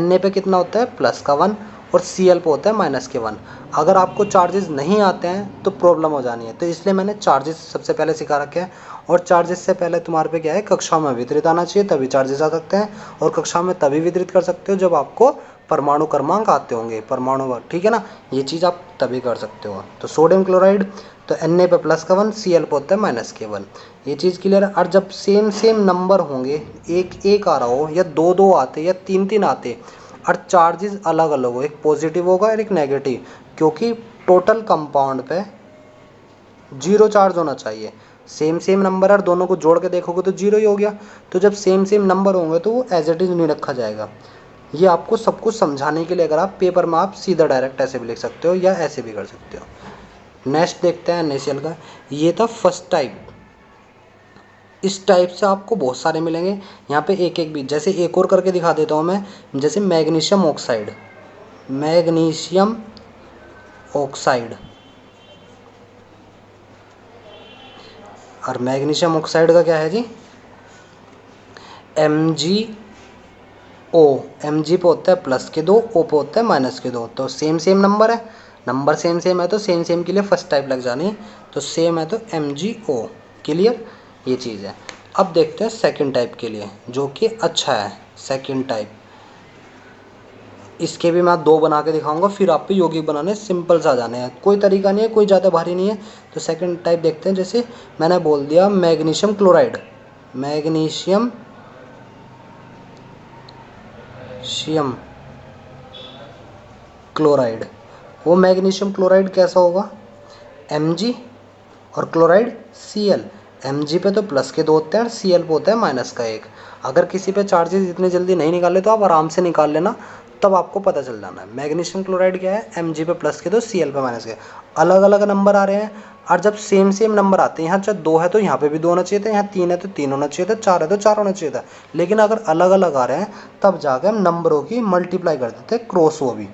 Na पे कितना होता है, प्लस का 1, और Cl पे होता है माइनस के 1। अगर आपको चार्जेस नहीं आते हैं तो प्रॉब्लम हो जानी है, तो इसलिए मैंने चार्जेस सबसे पहले सिखा रखे हैं। और चार्जेस से पहले तुम्हारे पे क्या है, कक्षा में वितरित आना चाहिए, तभी चार्जेस आ सकते हैं। और कक्षा में तभी वितरित कर सकते हो जब आपको परमाणु क्रमांक आते होंगे, परमाणु, ठीक है ना। ये चीज़ आप तभी कर सकते हो। तो सोडियम क्लोराइड तो Na पे प्लस का 1, Cl पे होता है माइनस के 1। ये चीज़ क्लियर है। और जब सेम नंबर होंगे, एक आ रहा हो या 2 आते या 3 आते, और चार्जेस अलग अलग हो, एक पॉजिटिव होगा और एक नेगेटिव, क्योंकि टोटल कंपाउंड पे 0 चार्ज होना चाहिए। सेम नंबर और दोनों को जोड़ के देखोगे तो 0 ही हो गया। तो जब सेम नंबर होंगे तो वो एज इट इज़ नहीं रखा जाएगा। ये आपको सब कुछ समझाने के लिए, अगर आप पेपर में आप सीधा डायरेक्ट ऐसे भी लिख सकते हो या ऐसे भी कर सकते हो। नेक्स्ट देखते हैं NaCl का। ये था फर्स्ट टाइप। इस टाइप से आपको बहुत सारे मिलेंगे यहाँ पे, एक भी। जैसे एक और करके दिखा देता हूँ मैं, जैसे मैग्नीशियम ऑक्साइड। और मैग्नीशियम ऑक्साइड का क्या है जी, MgO। Mg पे होता है प्लस के 2, O पे होता है माइनस के 2। तो सेम नंबर है, नंबर सेम है तो सेम के लिए फर्स्ट टाइप लग जानी, तो सेम है तो MgO। क्लियर, ये चीज़ है। अब देखते हैं सेकंड टाइप के लिए, जो कि अच्छा है सेकंड टाइप। इसके भी मैं 2 बना के दिखाऊंगा, फिर आप पे यौगिक बनाने सिंपल सा जाने हैं, कोई तरीका नहीं है, कोई ज़्यादा भारी नहीं है। तो सेकंड टाइप देखते हैं। जैसे मैंने बोल दिया मैग्नीशियम मैग्नीशियम क्लोराइड। वो मैग्नीशियम क्लोराइड कैसा होगा, Mg और क्लोराइड Cl। Mg पे तो प्लस के 2 होते हैं और Cl पे होता है माइनस का 1। अगर किसी पे चार्जेस इतने जल्दी नहीं निकाले तो आप आराम से निकाल लेना, तब आपको पता चल जाना है। मैग्नीशियम क्लोराइड क्या है, Mg पे प्लस के 2, Cl पे माइनस के। अलग अलग नंबर आ रहे हैं, और जब सेम सेम नंबर आते हैं, यहाँ चाहे 2 है तो यहाँ पे भी 2 होना चाहिए था, यहाँ 3 है तो 3 होना चाहिए था, 4 है तो 4 होना चाहिए था। लेकिन अगर अलग अलग आ रहे हैं तब जाकर हम नंबरों की मल्टीप्लाई कर देते हैं, क्रॉस। वो भी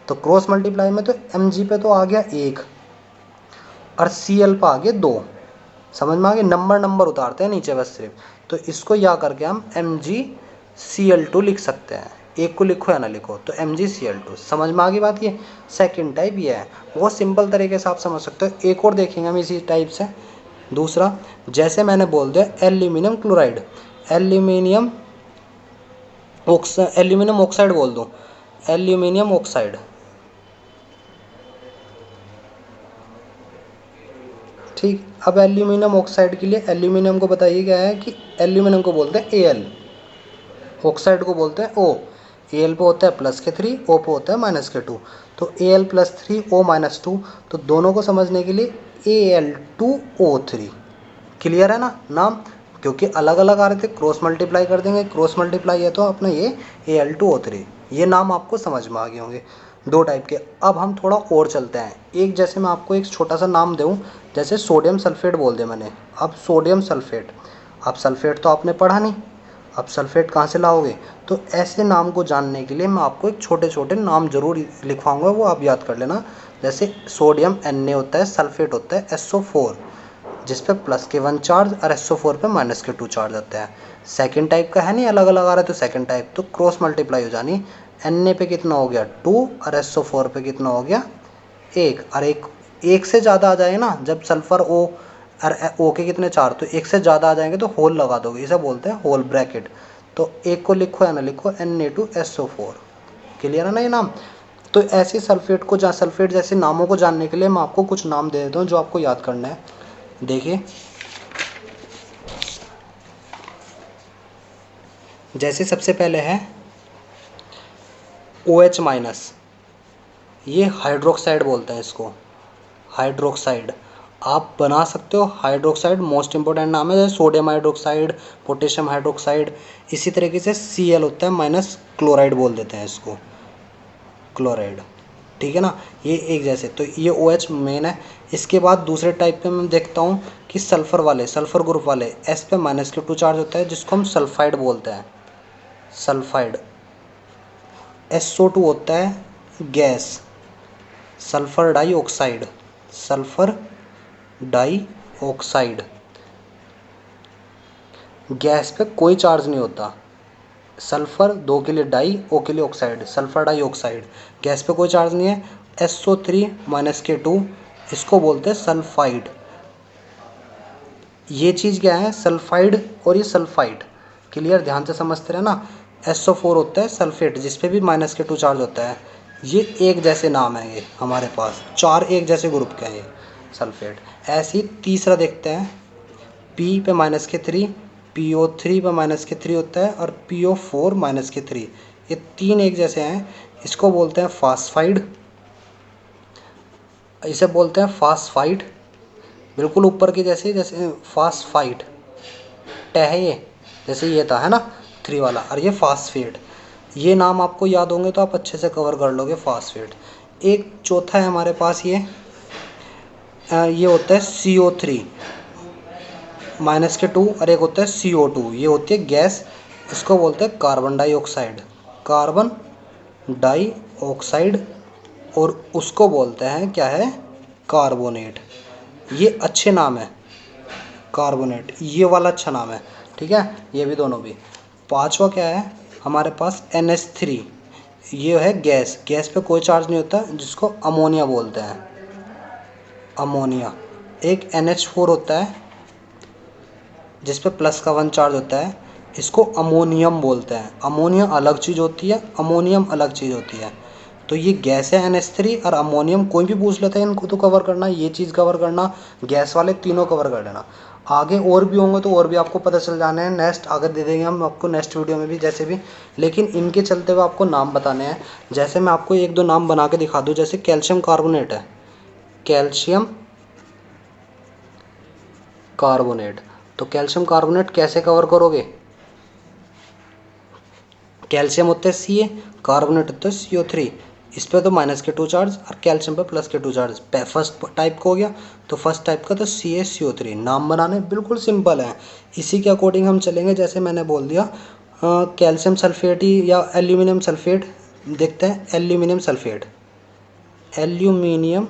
तो क्रॉस मल्टीप्लाई में तो Mg पे तो आ गया 1 और Cl पे आ गए 2। समझ में आ गया, नंबर नंबर उतारते हैं नीचे बस सिर्फ। तो इसको या करके हम MgCl2 लिख सकते हैं। एक को लिखो या ना लिखो, तो MgCl2। समझ में आ गई बात। ये सेकंड टाइप ये है, बहुत सिंपल तरीके से आप समझ सकते हो। एक और देखेंगे हम इसी टाइप से। दूसरा, जैसे मैंने बोल दिया एल्यूमिनियम क्लोराइड, एल्यूमिनियम ऑक्साइड बोल दो, एल्यूमिनियम ऑक्साइड। ठीक, अब एल्यूमिनियम ऑक्साइड के लिए एल्यूमिनियम को बताइए क्या है कि एल्यूमिनियम को बोलते हैं Al, ऑक्साइड को बोलते हैं O। Al पे होता है प्लस के 3, O पे होता है माइनस के 2। तो Al प्लस 3 O माइनस 2, तो दोनों को समझने के लिए Al2O3। क्लियर है ना नाम, क्योंकि अलग अलग आ रहे थे, क्रॉस मल्टीप्लाई कर देंगे। क्रॉस मल्टीप्लाई है तो अपना ये Al2O3। ये नाम आपको समझ में आ गए होंगे, दो टाइप के। अब हम थोड़ा और चलते हैं। एक, जैसे मैं आपको एक छोटा सा नाम दूँ, जैसे सोडियम सल्फेट बोल दिया मैंने। अब सोडियम सल्फेट, अब सल्फेट तो आपने पढ़ा नहीं, अब सल्फेट कहाँ से लाओगे। तो ऐसे नाम को जानने के लिए मैं आपको एक छोटे छोटे नाम जरूर लिखवाऊंगा, वो आप याद कर लेना। जैसे सोडियम Na होता है, सल्फेट होता है SO4, जिस पे प्लस के 1 चार्ज और SO4 पे माइनस के 2 चार्ज होते हैं। सेकंड टाइप का है नहीं, अलग अलग आ रहा है, तो सेकंड टाइप तो क्रॉस मल्टीप्लाई हो जानी। Na पे कितना हो गया 2 और SO4 पे कितना हो गया 1। और एक से ज़्यादा आ जाए ना, जब सल्फर O और O के कितने 4, तो एक से ज़्यादा आ जाएंगे तो होल लगा दोगे, इसे बोलते हैं होल ब्रैकेट। तो एक को लिखो या ना लिखो, Na2SO4। क्लियर है ना ये नाम। तो ऐसे सल्फेट को सल्फेट जैसे नामों को जानने के लिए मैं आपको कुछ नाम दे देता हूँ जो आपको याद करना है। देखिए, जैसे सबसे पहले है OH माइनस, ये हाइड्रोक्साइड बोलते हैं इसको, हाइड्रोक्साइड। आप बना सकते हो हाइड्रोक्साइड, मोस्ट इंपॉर्टेंट नाम है, जैसे सोडियम हाइड्रोक्साइड, पोटेशियम हाइड्रोक्साइड। इसी तरीके से Cl होता है माइनस, क्लोराइड बोल देते हैं इसको, क्लोराइड। ठीक है ना, ये एक जैसे। तो ये OH मेन है। इसके बाद दूसरे टाइप पे मैं देखता हूँ कि सल्फर वाले, सल्फर ग्रुप वाले, S पे माइनस के 2 चार्ज होता है, जिसको हम सल्फाइड बोलते हैं, सल्फाइड। SO2 होता है gas, sulphur dioxide, sulphur dioxide. Gas पे कोई चार्ज नहीं होता, सल्फर 2 के लिए डाई, O के लिए ऑक्साइड, सल्फर डाइऑक्साइड। गैस पे कोई चार्ज नहीं है। SO3 माइनस के 2, इसको बोलते हैं सल्फाइड। ये चीज़ क्या है, सल्फाइड और ये सल्फाइड। क्लियर, ध्यान से समझते रहे ना। SO4 होता है सल्फेट, जिस पे भी माइनस के 2 चार्ज होता है। ये एक जैसे नाम है, ये हमारे पास 4 एक जैसे ग्रुप के हैं ये सल्फेट। ऐसे ही तीसरा देखते हैं, P पे माइनस के 3, PO3 पे माइनस के 3 होता है, और PO4 माइनस के 3। ये 3 एक जैसे हैं, इसको बोलते हैं फास्फाइड, इसे बोलते हैं फास्फाइड। बिल्कुल ऊपर की जैसे, जैसे फास्फाइड टह है ये, जैसे ये था है ना 3 वाला, और ये फास्फेट। ये नाम आपको याद होंगे तो आप अच्छे से कवर कर लोगे, फास्फेट। एक चौथा है हमारे पास ये होता है CO3 माइनस के 2, और एक होता है CO2, ये होती है गैस, इसको बोलते हैं कार्बन डाइऑक्साइड, कार्बन डाइऑक्साइड। और उसको बोलते हैं क्या है, कार्बोनेट। ये अच्छे नाम है, कार्बोनेट, ये वाला अच्छा नाम है। ठीक है, ये भी दोनों भी। पांचवा क्या है हमारे पास, NH3, ये है गैस, गैस पे कोई चार्ज नहीं होता, जिसको अमोनिया बोलते हैं, अमोनिया। एक NH4 होता है, जिस पे प्लस का 1 चार्ज होता है, इसको अमोनियम बोलते हैं। अमोनिया अलग चीज़ होती है, अमोनियम अलग चीज़ होती है। तो ये गैस है NH3 और अमोनियम, कोई भी पूछ लेता है इनको तो कवर करना, ये चीज़ कवर करना, गैस वाले तीनों कवर कर लेना। आगे और भी होंगे तो और भी आपको पता चल जाने हैं, नेक्स्ट आगे दे देंगे हम आपको नेक्स्ट वीडियो में भी जैसे भी, लेकिन इनके चलते हुए आपको नाम बताने हैं। जैसे मैं आपको एक दो नाम बना के दिखा दूँ, जैसे कैल्शियम कार्बोनेट है, कैल्शियम कार्बोनेट, तो कैल्शियम कार्बोनेट कैसे कवर करोगे, कैल्शियम होता है Ca, कार्बोनेट होता है CO3, इस पे तो माइनस के 2 चार्ज और कैल्शियम पे प्लस के 2 चार्ज। फर्स्ट टाइप का हो गया, तो फर्स्ट टाइप का तो CaCO3। नाम बनाने बिल्कुल सिंपल है, इसी के अकॉर्डिंग हम चलेंगे। जैसे मैंने बोल दिया कैल्शियम सल्फेट ही या एल्यूमिनियम सल्फेट, देखते हैं एल्यूमिनियम सल्फेट, एल्यूमिनियम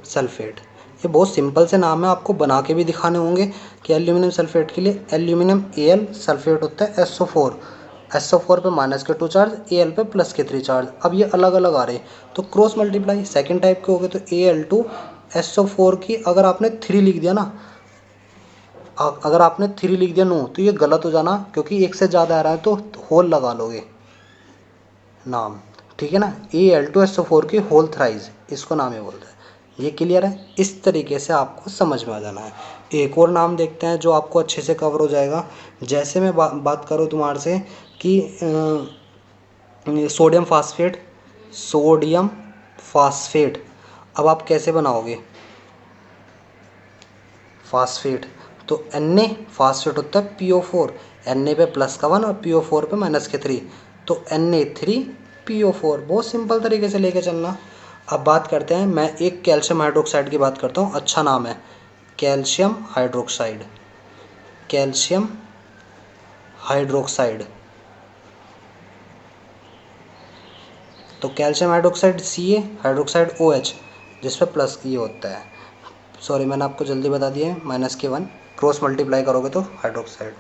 सल्फेट, ये बहुत सिंपल से नाम है, आपको बना के भी दिखाने होंगे कि एल्यूमिनियम सल्फेट के लिए एल्यूमिनियम Al, सल्फेट होता है SO4, SO4 पे माइनस के 2 चार्ज, Al पे प्लस के 3 चार्ज। अब ये अलग अलग आ रहे तो क्रॉस मल्टीप्लाई सेकेंड टाइप के हो गए, तो Al2 SO4 की अगर आपने 3 लिख दिया ना, अगर आपने 3 लिख दिया नो, तो ये गलत हो जाना, क्योंकि एक से ज़्यादा आ रहा है तो होल लगा लोगे नाम, ठीक है ना। Al2SO4 की होल थ्राइज, इसको नाम ही बोलते हैं। ये क्लियर है, इस तरीके से आपको समझ में आ जाना है। एक और नाम देखते हैं जो आपको अच्छे से कवर हो जाएगा। जैसे मैं बात करूँ तुम्हारे से कि सोडियम फास्फेट, सोडियम फास्फेट, अब आप कैसे बनाओगे फास्फेट, तो Na फास्फेट होता है PO4, Na पे प्लस का 1 और PO4 पे माइनस के 3, तो Na3PO4, बहुत सिंपल तरीके से लेके चलना। अब बात करते हैं, मैं एक कैल्शियम हाइड्रोक्साइड की बात करता हूँ, अच्छा नाम है कैल्शियम हाइड्रोक्साइड, कैल्शियम हाइड्रोक्साइड, तो calcium hydroxide Ca, hydroxide OH, जिस पे प्लस ये होता है, सॉरी मैंने आपको जल्दी बता दिया है, माइनस के 1, क्रॉस मल्टीप्लाई करोगे तो हाइड्रोक्साइड,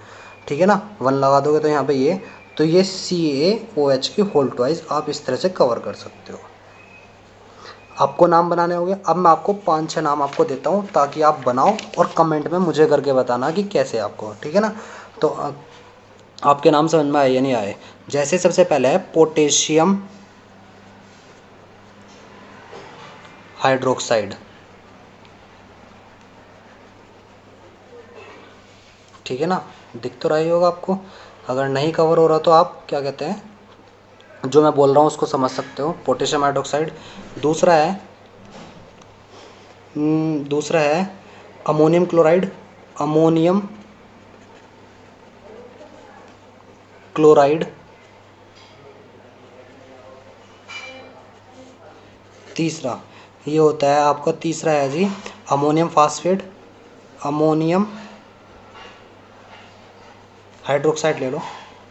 ठीक है ना, 1 लगा दोगे तो यहाँ पे ये, तो ये CaOH की होल ट्वाइस आप इस तरह से कवर कर सकते हो। आपको नाम बनाने होंगे। अब मैं आपको 5-6 नाम आपको देता हूँ ताकि आप बनाओ और कमेंट में मुझे करके बताना कि कैसे आपको, ठीक है ना। तो आपके नाम समझ में आए या नहीं आए। जैसे सबसे पहले है पोटेशियम हाइड्रोक्साइड, ठीक है ना, दिख तो रहा ही होगा आपको। अगर नहीं कवर हो रहा तो आप क्या कहते हैं, जो मैं बोल रहा हूँ उसको समझ सकते हो, पोटेशियम हाइड्रोक्साइड। दूसरा है अमोनियम क्लोराइड, अमोनियम क्लोराइड। तीसरा ये होता है आपका, तीसरा है जी अमोनियम फास्फेट, अमोनियम हाइड्रोक्साइड ले लो,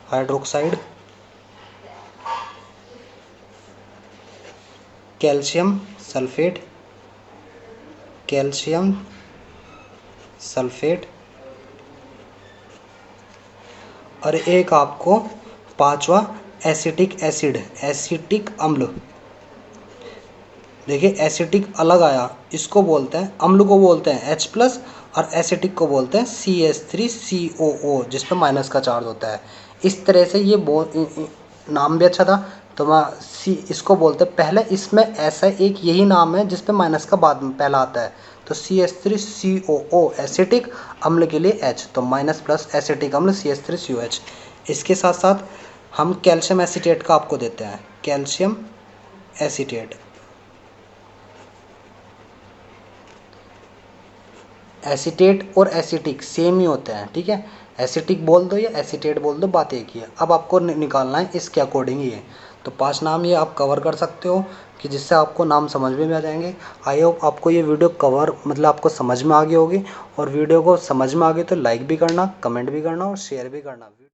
hydroxide. Calcium sulphate, calcium sulphate. और एक आपको पांचवा एसिटिक एसिड, एसिटिक अम्ल। देखिए एसिटिक अलग आया, इसको बोलते हैं, अम्ल को बोलते हैं H+, और एसिटिक को बोलते हैं CH3COO, जिस पर माइनस का चार्ज होता है। इस तरह से ये नाम भी अच्छा था, तो मैं इसको बोलते हैं पहले, इसमें ऐसा एक यही नाम है जिस पे माइनस का बाद में पहला आता है, तो CH3COO एसिटिक अम्ल के लिए H, तो माइनस प्लस एसिटिक अम्ल CH3COH। इसके साथ साथ हम कैल्शियम एसीटेट का आपको देते हैं, कैल्शियम एसीटेट। एसीटेट और एसिटिक सेम ही होते हैं, ठीक है, एसिटिक बोल दो या एसीटेट बोल दो, बात एक ही है। अब आपको निकालना है इसके अकॉर्डिंग ही है, तो 5 नाम ये आप कवर कर सकते हो कि जिससे आपको नाम समझ में आ जाएंगे। आई होप आपको ये वीडियो कवर मतलब आपको समझ में आ गई होगी, और वीडियो को समझ में आ गई तो लाइक भी करना, कमेंट भी करना और शेयर भी करना।